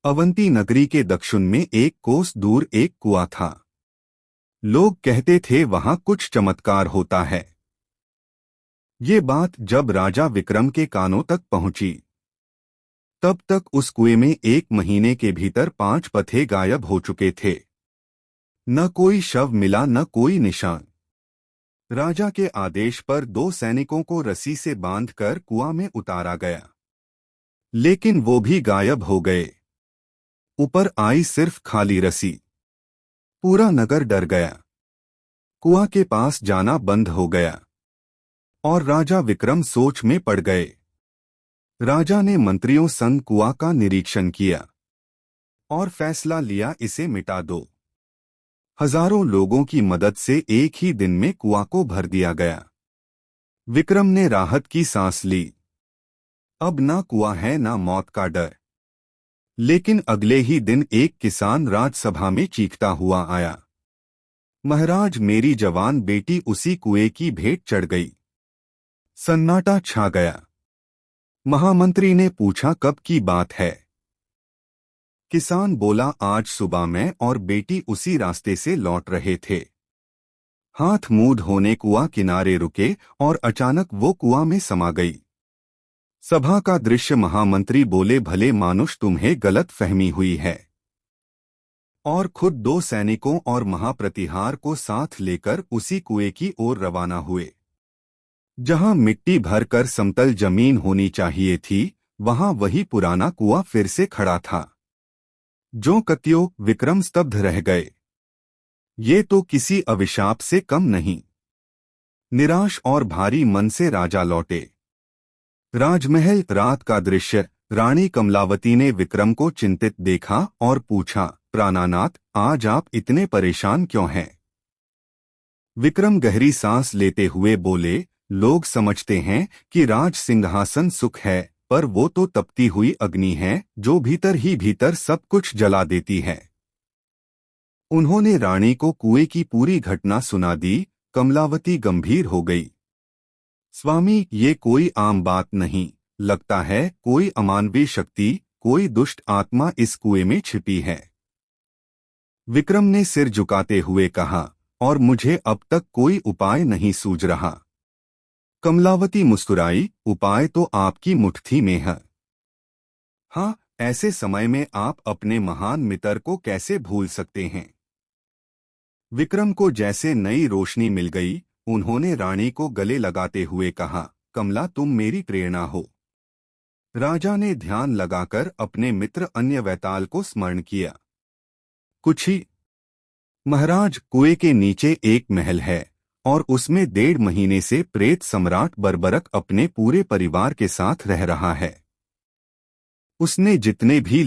अवंती नगरी के दक्षिण में 1 कोस दूर एक कुआं था। लोग कहते थे वहां कुछ चमत्कार होता है। ये बात जब राजा विक्रम के कानों तक पहुंची, तब तक उस कुएं में 1 महीने के भीतर 5 पथे गायब हो चुके थे। न कोई शव मिला, न कोई निशान। राजा के आदेश पर 2 सैनिकों को रस्सी से बांधकर कुआं में उतारा गया, लेकिन वो भी गायब हो गए। ऊपर आई सिर्फ खाली रस्सी। पूरा नगर डर गया। कुआं के पास जाना बंद हो गया और राजा विक्रम सोच में पड़ गए। राजा ने मंत्रियों संग कुआं का निरीक्षण किया और फैसला लिया, इसे मिटा दो। हजारों लोगों की मदद से एक ही दिन में कुआं को भर दिया गया। विक्रम ने राहत की सांस ली। अब ना कुआं है, ना मौत का डर। लेकिन अगले ही दिन एक किसान राजसभा में चीखता हुआ आया, महाराज, मेरी जवान बेटी उसी कुएं की भेंट चढ़ गई। सन्नाटा छा गया। महामंत्री ने पूछा, कब की बात है? किसान बोला, आज सुबह मैं और बेटी उसी रास्ते से लौट रहे थे। हाथ मुंह धोने कुआं किनारे रुके और अचानक वो कुआं में समा गई। सभा का दृश्य। महामंत्री बोले, भले मानुष, तुम्हें गलत फहमी हुई है। और खुद 2 सैनिकों और महाप्रतिहार को साथ लेकर उसी कुएं की ओर रवाना हुए। जहां मिट्टी भरकर समतल जमीन होनी चाहिए थी, वहां वही पुराना कुआं फिर से खड़ा था। जो कत्यो विक्रम स्तब्ध रह गए। ये तो किसी अभिशाप से कम नहीं। निराश और भारी मन से राजा लौटे। राजमहल, रात का दृश्य। रानी कमलावती ने विक्रम को चिंतित देखा और पूछा, प्राणानाथ, आज आप इतने परेशान क्यों हैं? विक्रम गहरी सांस लेते हुए बोले, लोग समझते हैं कि राज सिंहासन सुख है, पर वो तो तपती हुई अग्नि है जो भीतर ही भीतर सब कुछ जला देती है। उन्होंने रानी को कुएं की पूरी घटना सुना दी। कमलावती गंभीर हो गई। स्वामी, ये कोई आम बात नहीं, लगता है कोई अमानवीय शक्ति, कोई दुष्ट आत्मा इस कुएं में छिपी है। विक्रम ने सिर झुकाते हुए कहा, और मुझे अब तक कोई उपाय नहीं सूझ रहा। कमलावती मुस्कुराई, उपाय तो आपकी मुट्ठी में है। हाँ, ऐसे समय में आप अपने महान मित्र को कैसे भूल सकते हैं? विक्रम को जैसे नई रोशनी मिल गई। उन्होंने रानी को गले लगाते हुए कहा, कमला, तुम मेरी प्रेरणा हो। राजा ने ध्यान लगाकर अपने मित्र अन्य वैताल को स्मरण किया। कुछ ही महाराज, कुएं के नीचे एक महल है और उसमें 1.5 महीने से प्रेत सम्राट बर्बरक अपने पूरे परिवार के साथ रह रहा है। उसने जितने भी